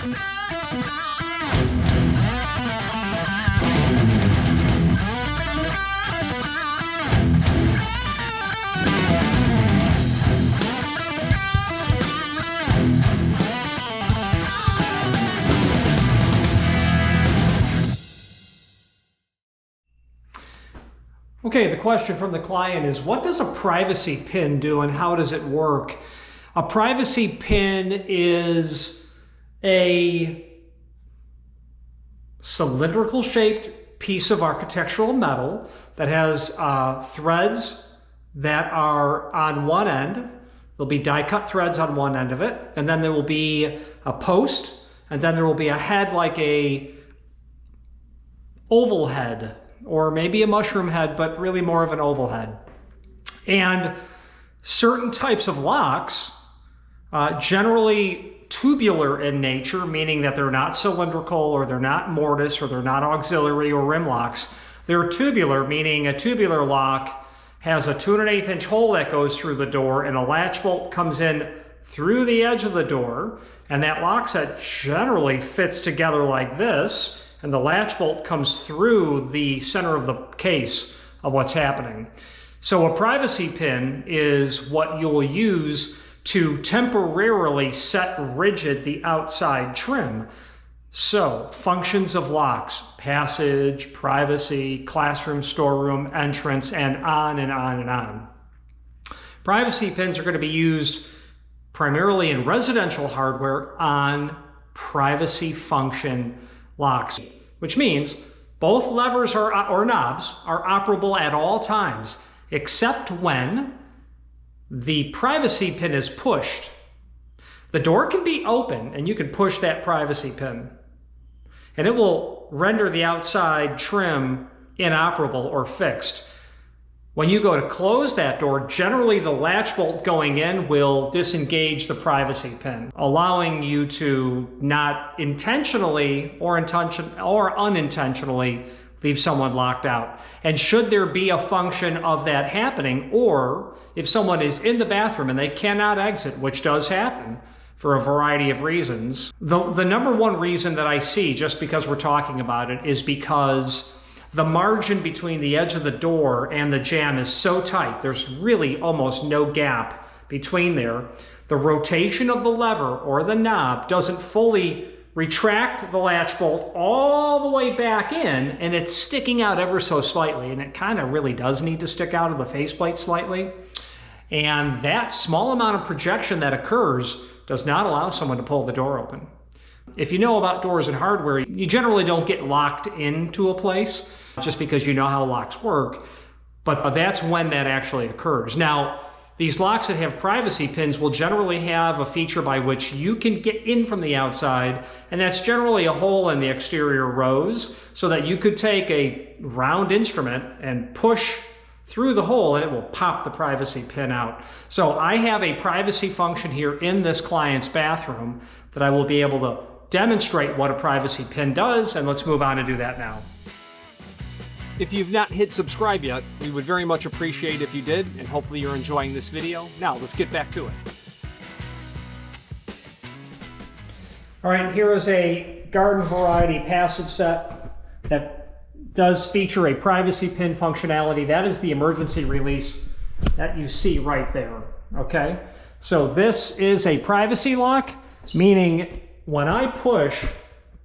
Okay, the question from the client is, what does a privacy pin do and how does it work? A privacy pin is a cylindrical shaped piece of architectural metal that has threads that are on one end. There'll be die cut threads on one end of it, and then there will be a post, and then there will be a head like a oval head, or maybe a mushroom head, but really more of an oval head. And certain types of locks, generally tubular in nature, meaning that they're not cylindrical, or they're not mortise, or they're not auxiliary or rim locks. They're tubular, meaning a tubular lock has a 2 1/8 inch hole that goes through the door, and a latch bolt comes in through the edge of the door, and that lock set generally fits together like this, and the latch bolt comes through the center of the case of what's happening. So a privacy pin is what you'll use to temporarily set rigid the outside trim. So functions of locks: passage, privacy, classroom, storeroom, entrance, and on and on and on. Privacy pins are going to be used primarily in residential hardware on privacy function locks, which means both levers or knobs are operable at all times, except when the privacy pin is pushed. The door can be open and you can push that privacy pin, and it will render the outside trim inoperable or fixed. When you go to close that door, generally the latch bolt going in will disengage the privacy pin, allowing you to not intentionally or unintentionally leave someone locked out. And should there be a function of that happening, or if someone is in the bathroom and they cannot exit, which does happen for a variety of reasons, the number one reason that I see, just because we're talking about it, is because the margin between the edge of the door and the jamb is so tight, there's really almost no gap between there. The rotation of the lever or the knob doesn't fully retract the latch bolt all the way back in, and it's sticking out ever so slightly, and it kind of really does need to stick out of the faceplate slightly. And that small amount of projection that occurs does not allow someone to pull the door open. If you know about doors and hardware, you generally don't get locked into a place just because you know how locks work, but that's when that actually occurs. Now, these locks that have privacy pins will generally have a feature by which you can get in from the outside, and that's generally a hole in the exterior rose, so that you could take a round instrument and push through the hole and it will pop the privacy pin out. So I have a privacy function here in this client's bathroom that I will be able to demonstrate what a privacy pin does, and let's move on and do that now. If you've not hit subscribe yet, we would very much appreciate if you did, and hopefully you're enjoying this video. Now, let's get back to it. All right, here is a garden variety passage set that does feature a privacy pin functionality. That is the emergency release that you see right there, okay? So this is a privacy lock, meaning when I push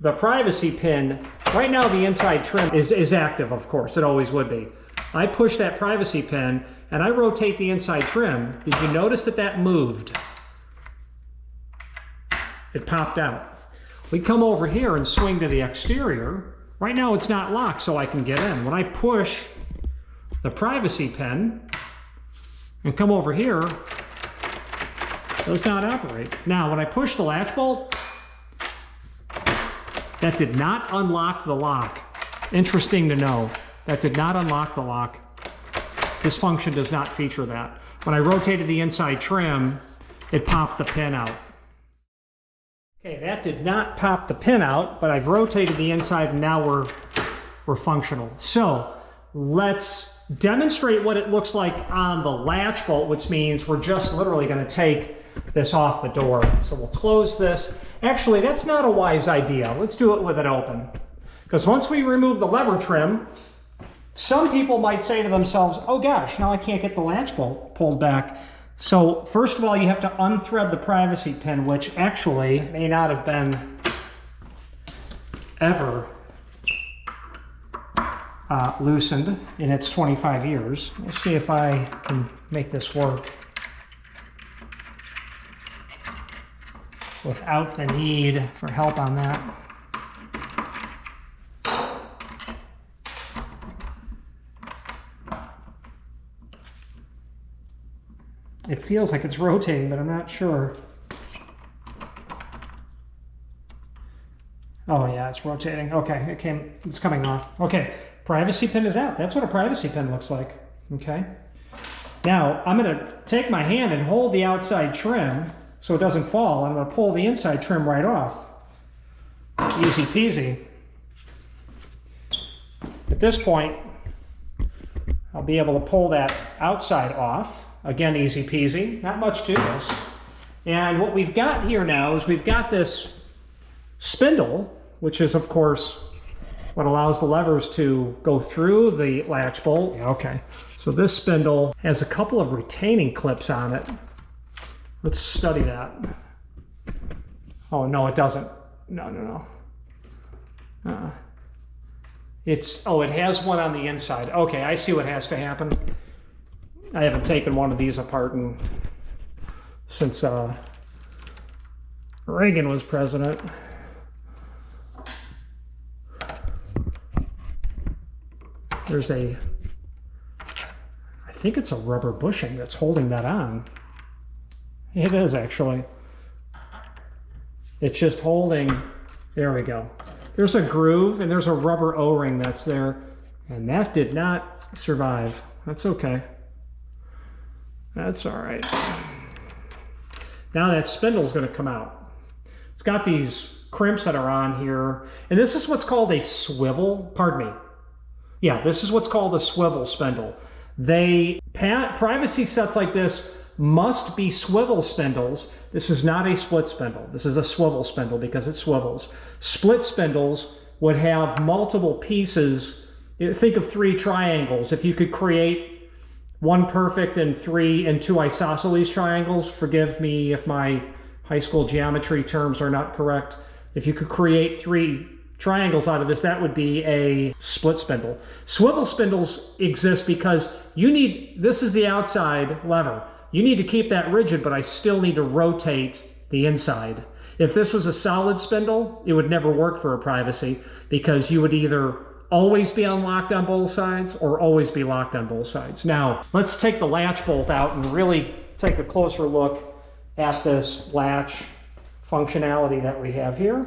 the privacy pin, right now the inside trim is active, of course, it always would be. I push that privacy pin and I rotate the inside trim. Did you notice that that moved? It popped out. We come over here and swing to the exterior. Right now it's not locked, so I can get in. When I push the privacy pin and come over here, it does not operate. Now, when I push the latch bolt, that did not unlock the lock. Interesting to know. That did not unlock the lock. This function does not feature that. When I rotated the inside trim, it popped the pin out. Okay, that did not pop the pin out, but I've rotated the inside and now we're functional. So let's demonstrate what it looks like on the latch bolt, which means we're just literally going to take this off the door. So we'll close this. Actually, that's not a wise idea. Let's do it with it open. Because once we remove the lever trim, some people might say to themselves, oh gosh, now I can't get the latch bolt pulled back. So first of all, you have to unthread the privacy pin, which actually may not have been ever loosened in its 25 years. Let's see if I can make this work without the need for help on that. It feels like it's rotating, but I'm not sure. Oh yeah, it's rotating. Okay, it's coming off. Okay, privacy pin is out. That's what a privacy pin looks like. Okay. Now, I'm gonna take my hand and hold the outside trim so it doesn't fall. I'm gonna pull the inside trim right off. Easy peasy. At this point, I'll be able to pull that outside off. Again, easy peasy, not much to this. And what we've got here now is we've got this spindle, which is of course what allows the levers to go through the latch bolt. Okay, so this spindle has a couple of retaining clips on it. Let's study that. Oh, no, it doesn't. No. It has one on the inside. Okay, I see what has to happen. I haven't taken one of these apart since Reagan was president. There's I think it's a rubber bushing that's holding that on. It is actually. It's just holding, there we go. There's a groove and there's a rubber O-ring that's there, and that did not survive. That's okay. That's all right. Now that spindle's going to come out. It's got these crimps that are on here, and this is what's called a swivel. Pardon me. Yeah, this is what's called a swivel spindle. Privacy sets like this must be swivel spindles. This is not a split spindle. This is a swivel spindle because it swivels. Split spindles would have multiple pieces. Think of 3 triangles. If you could create one perfect and 2 isosceles triangles. Forgive me if my high school geometry terms are not correct. If you could create 3 triangles out of this, that would be a split spindle. Swivel spindles exist because this is the outside lever. You need to keep that rigid, but I still need to rotate the inside. If this was a solid spindle, it would never work for a privacy because you would either always be unlocked on both sides or always be locked on both sides. Now, let's take the latch bolt out and really take a closer look at this latch functionality that we have here.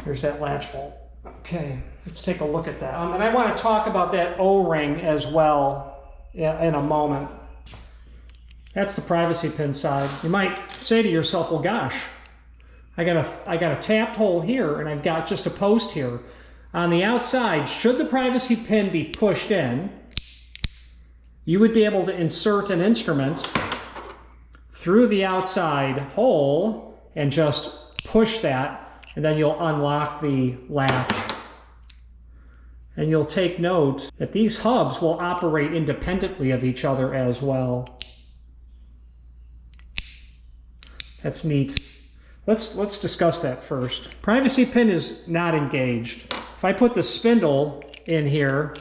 Here's that latch bolt. Okay, let's take a look at that. And I want to talk about that O-ring as well in a moment. That's the privacy pin side. You might say to yourself, well, gosh, I got a tapped hole here and I've got just a post here. On the outside, should the privacy pin be pushed in, you would be able to insert an instrument through the outside hole and just push that, and then you'll unlock the latch. And you'll take note that these hubs will operate independently of each other as well. That's neat. Let's discuss that first. Privacy pin is not engaged. If I put the spindle in here,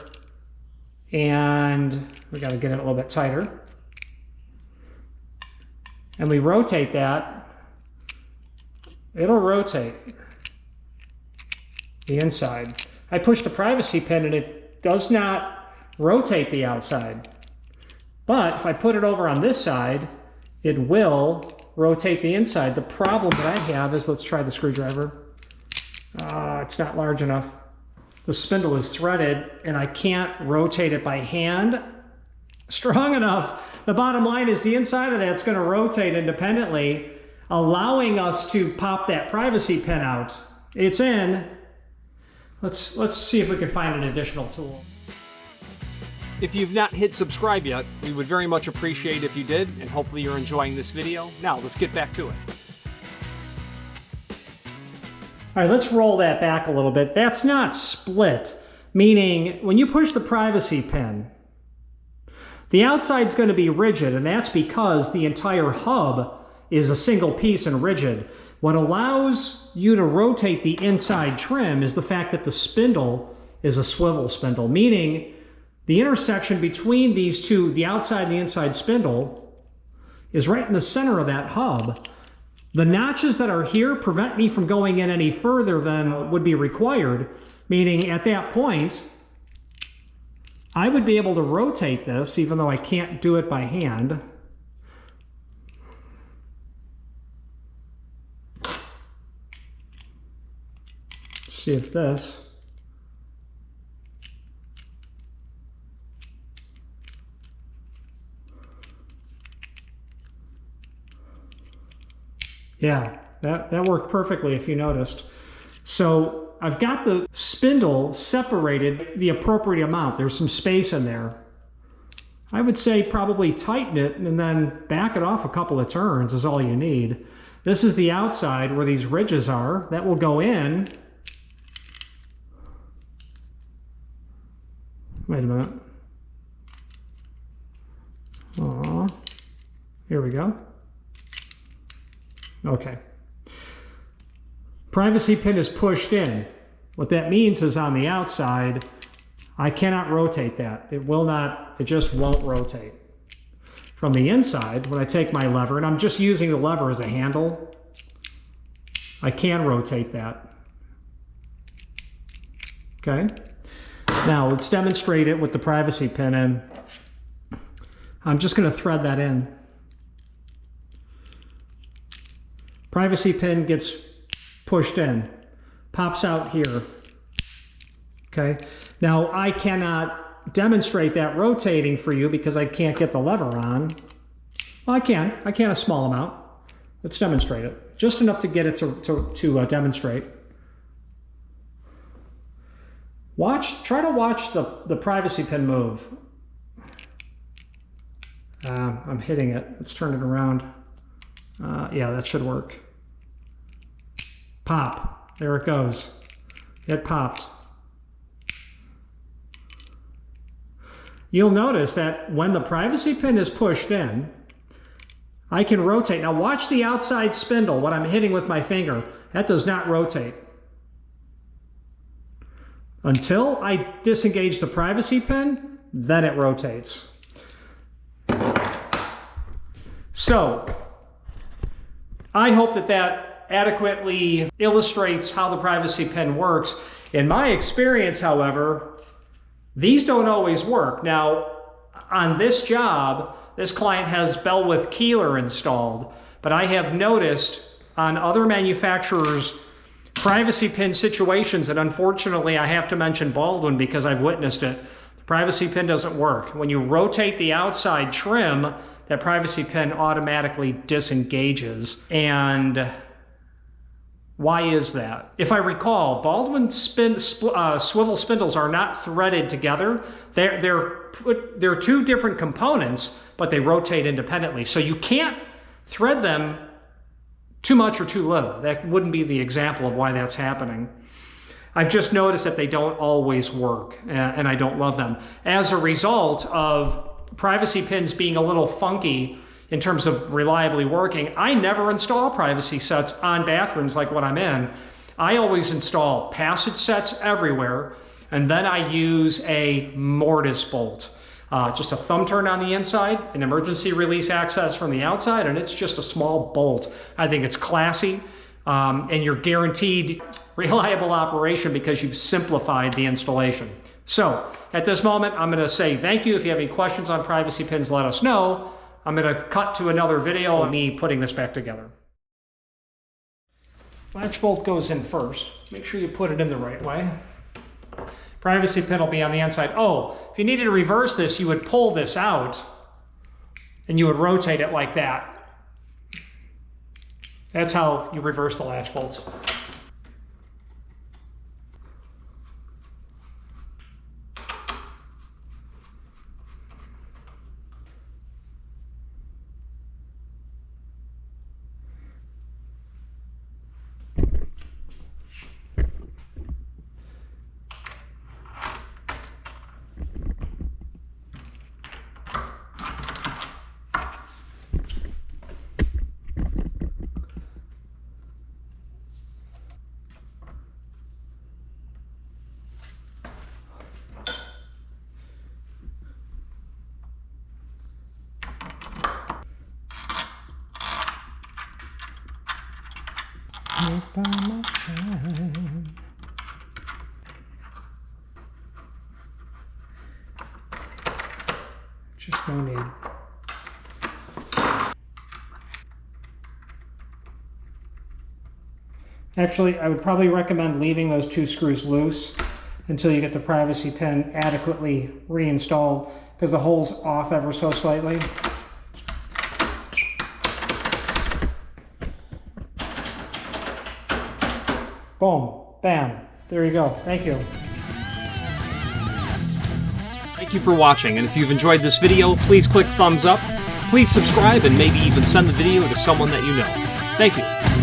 and we got to get it a little bit tighter, and we rotate that, it'll rotate the inside. I push the privacy pin and it does not rotate the outside. But if I put it over on this side, it will rotate the inside. The problem that I have is, let's try the screwdriver. It's not large enough. The spindle is threaded and I can't rotate it by hand strong enough. The bottom line is the inside of that's going to rotate independently, allowing us to pop that privacy pin out. It's in. Let's see if we can find an additional tool. If you've not hit subscribe yet, we would very much appreciate if you did, and hopefully you're enjoying this video. Now, let's get back to it. All right, let's roll that back a little bit. That's not split, meaning when you push the privacy pin, the outside's going to be rigid, and that's because the entire hub is a single piece and rigid. What allows you to rotate the inside trim is the fact that the spindle is a swivel spindle, meaning the intersection between these two, the outside and the inside spindle, is right in the center of that hub. The notches that are here prevent me from going in any further than would be required, meaning at that point, I would be able to rotate this, even though I can't do it by hand. See if this. Yeah, that worked perfectly if you noticed. So I've got the spindle separated the appropriate amount. There's some space in there. I would say probably tighten it and then back it off a couple of turns is all you need. This is the outside where these ridges are. That will go in. Wait a minute. Oh, here we go. Okay. Privacy pin is pushed in. What that means is on the outside, I cannot rotate that. It will not, it just won't rotate. From the inside, when I take my lever, and I'm just using the lever as a handle, I can rotate that. Okay. Now let's demonstrate it with the privacy pin in. I'm just going to thread that in. Privacy pin gets pushed in, pops out here. Okay. Now I cannot demonstrate that rotating for you because I can't get the lever on. Well, I can a small amount. Let's demonstrate it. Just enough to get it to demonstrate. Try to watch the privacy pin move. I'm hitting it. Let's turn it around. Yeah, that should work. Pop. There it goes. It popped. You'll notice that when the privacy pin is pushed in, I can rotate. Now watch the outside spindle, what I'm hitting with my finger. That does not rotate. Until I disengage the privacy pin, then it rotates. So, I hope that adequately illustrates how the privacy pin works. In my experience, however, these don't always work. Now, on this job, this client has bell-width keeler installed, but I have noticed on other manufacturers' privacy pin situations, and unfortunately I have to mention Baldwin because I've witnessed it, the privacy pin doesn't work. When you rotate the outside trim, that privacy pin automatically disengages. And why is that? If I recall, Baldwin swivel spindles are not threaded together. They're two different components, but they rotate independently. So you can't thread them too much or too little. That wouldn't be the example of why that's happening. I've just noticed that they don't always work, and I don't love them. As a result of privacy pins being a little funky in terms of reliably working, I never install privacy sets on bathrooms like what I'm in. I always install passage sets everywhere, and then I use a mortise bolt. Just a thumb turn on the inside, an emergency release access from the outside, and it's just a small bolt. I think it's classy, and you're guaranteed reliable operation because you've simplified the installation. So at this moment, I'm going to say thank you. If you have any questions on privacy pins, let us know. I'm going to cut to another video of me putting this back together. Latch bolt goes in first. Make sure you put it in the right way. Privacy pin will be on the inside. Oh, if you needed to reverse this, you would pull this out and you would rotate it like that. That's how you reverse the latch bolts. by my side. Just no need. Actually, I would probably recommend leaving those 2 screws loose until you get the privacy pin adequately reinstalled, because the hole's off ever so slightly. Boom, bam, there you go. Thank you. Thank you for watching, and if you've enjoyed this video, please click thumbs up, please subscribe, and maybe even send the video to someone that you know. Thank you.